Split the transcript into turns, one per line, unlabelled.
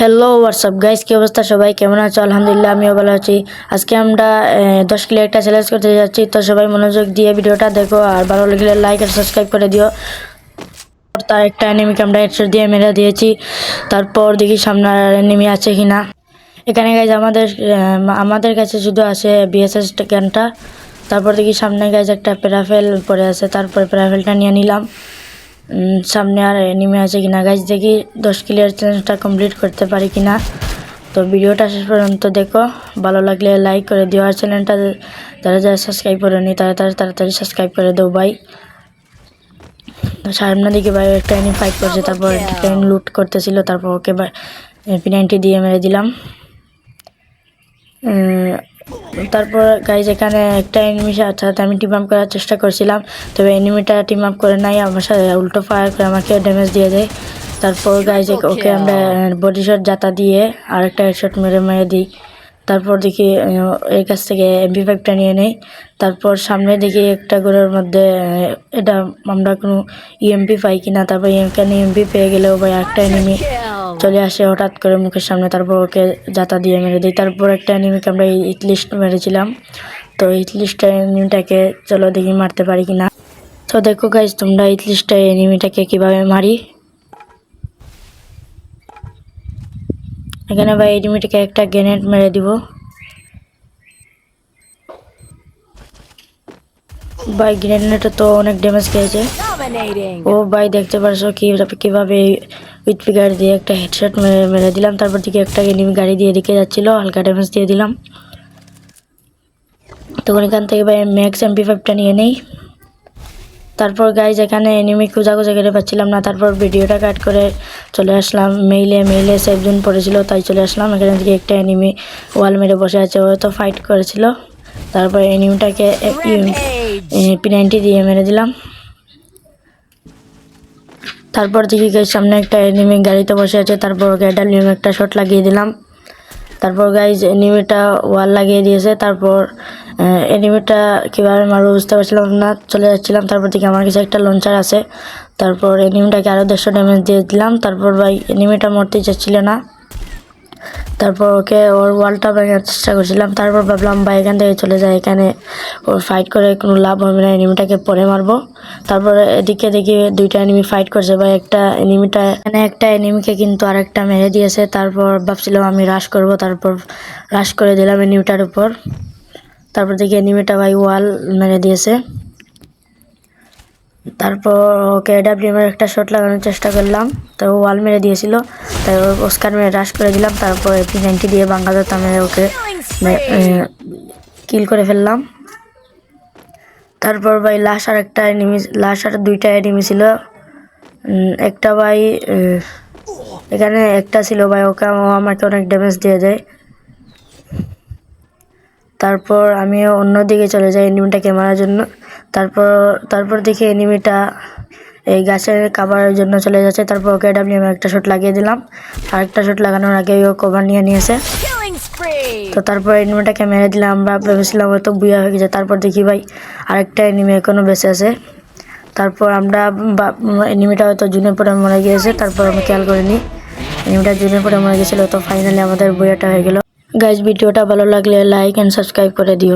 Hello WhatsApp guys, কি অবস্থা? সবাই কেমন আছো? আলহামদুলিল্লাহ, আমিও ভালো আছি। আজকে আমরা 10 কিলো একটা চ্যালেঞ্জ করতে যাচ্ছি। তো সবাই মনোযোগ দিয়ে ভিডিওটা দেখো, আর ভালো লাগলে লাইক আর সাবস্ক্রাইব করে দিও। তার একটা এনিমিকে আমরা হেডশট দিয়ে মেরে দিয়েছি। তারপর দেখি সামনে এনিমি আছে কিনা। এখানে গাইজ আমাদের কাছে শুধু আছে বিএসএস গানটা। তারপর দেখি সামনে গাইজ একটা প্যারাফেল পরে আছে, তারপর প্যারাফেলটা নিয়ে নিলাম। সামনে আর এনিমি আছে কিনা গাইজ, দেখি 10 কিলোর চ্যালেঞ্জটা কমপ্লিট করতে পারি কিনা। তো ভিডিওটা শেষ পর্যন্ত দেখো, ভালো লাগলে লাইক করে দিও। আর চ্যানেলটা যারা যারা সাবস্ক্রাইব করেনি তারা তাড়াতাড়ি সাবস্ক্রাইব করে দাও ভাই। তো সামনে দিকে ভাই একটা এনিমি ফাইট করছে, তারপর একটা লুট করতেছিল, তারপর ওকে P90 দিয়ে মেরে দিলাম। তারপর গাইজ এখানে একটা এনিমির সাথে আমি টিম আপ করার চেষ্টা করছিলাম, তবে এনিমিটা টিম আপ করে নাই, আমার সাথে উল্টো ফায়ার করে আমাকে ড্যামেজ দিয়ে দেয়। তারপর গাইজ ওকে আমরা বডি শট জাতা দিয়ে আরেকটা হেডশট মেরে দিই। তারপর দেখি এর কাছ থেকে MP5টা নিয়ে নেই। তারপর সামনে দেখি একটা ঘরের মধ্যে এটা আমরা কোনো EMP পাই কিনা। তারপর এখানে EMP পেয়ে গেলেও ভাই একটা এনিমি চলে আসে হঠাৎ করে মুখের সামনে, তারপর ওকে জাতা দিয়ে মেরে দিই। তারপর একটা এনিমিকে আমরা হিটলিস্ট মেরেছিলাম। তো হিটলিস্ট এনিমিটাকে চলো দেখি মারতে পারি কিনা। তো দেখো গাইজ তোমরা হিটলিস্ট এনিমিটাকে কিভাবে মারি। এখানে ভাই এনিমিটাকে একটা গ্রেনেড মেরে দিব। ভাই গ্রেনেডটা তো অনেক ড্যামেজ খেয়েছে। ও ভাই দেখতে পারছো কিভাবে উইথ ফিগার দিয়ে একটা হেডশট মেরে দিলাম। তারপর দিকে একটা এনিমি গাড়ি দিয়ে দিকে যাচ্ছিল, হালকা ড্যামেজ দিয়ে দিলাম। তখন এখান থেকে ভাই ম্যাক্স MP5টা নিয়ে নেই। তারপর গাইজ এখানে এনিমি খোঁজাখুঁজি করে পাচ্ছিলাম না, তারপর ভিডিওটা কাট করে চলে আসলাম মেইলে সেফ জোন পড়েছিল, তাই চলে আসলাম। এখানে থেকে একটা এনিমি ওয়াল মেরে বসে আছে, ও তো ফাইট করেছিল। তারপর এনিমিটাকে P90 দিয়ে মেরে দিলাম। তারপর দেখি গাইজ সামনে একটা এনিমি গাড়িতে বসে আছে, তারপর ওকে একটা শট লাগিয়ে দিলাম। তারপর গাইজ এনিমিটা ওয়াল লাগিয়ে দিয়েছে। তারপর এনিমিটা কীভাবে মারবো বুঝতে পারছিলাম না, চলে যাচ্ছিলাম। তারপর থেকে আমার কাছে একটা লঞ্চার আছে, তারপর এনিমিটাকে আরও 150 ড্যামেজ দিয়ে দিলাম। তারপর ভাই এনিমিটা মরতেই চাচ্ছিল না, তারপর ওকে ওর ওয়ালটা ভাঙার চেষ্টা করছিলাম। তারপর ভাবলাম ভাই এখান থেকে চলে যায়, এখানে ওর ফাইট করে কোনো লাভ হবে না, এনিমিটাকে পরে মারবো। তারপর এদিকে দেখি দুইটা এনিমি ফাইট করছে ভাই, একটা এনিমিকে কিন্তু আরেকটা মেরে দিয়েছে। তারপর ভাবছিলাম আমি রাশ করব, তারপর রাশ করে দিলাম এনিমিটার উপর। তারপর দেখি এনিমিটা ভাই ওয়াল মেরে দিয়েছে। তারপর ওকে AWM-এর একটা শট লাগানোর চেষ্টা করলাম, তো ওয়াল মেরে দিয়েছিল, তাই অস্কার মেরে রাশ করে দিলাম। তারপর P90 দিয়ে বাঙ্গালতা মেরে ওকে কিল করে ফেললাম। তারপর ভাই লাশ আর দুইটা এনিমি ছিল। একটা ভাই এখানে একটা ছিল ভাই, ওকে আমাকে অনেক ড্যামেজ দিয়ে দেয়। তারপর আমি অন্যদিকে চলে যাই এনিমিটাকে মারার জন্য। তারপর দেখি এনিমিটা এই গাছের কাভারের জন্য চলে যাচ্ছে। তারপর ওকে AWM একটা শট লাগিয়ে দিলাম, আর একটা শট লাগানোর আগে ও কভার নিয়েছে। তো তারপর এনিমিটাকে মেরে দিলাম। আমরা ভেবেছিলাম হয়তো বুয়া হয়ে গেছে। তারপর দেখি ভাই আরেকটা এনিমি এখনো বেঁচে আছে। তারপর আমরা এনিমিটা হয়তো জুনে পরে মরে গিয়েছে, তারপর আমি খেয়াল করিনি এনিমিটা জুনে পরে মরে গেছিলো। তো ফাইনালি আমাদের বুয়াটা হয়ে গেল। গাইজ ভিডিওটা ভালো লাগলে লাইক অ্যান্ড সাবস্ক্রাইব করে দিও।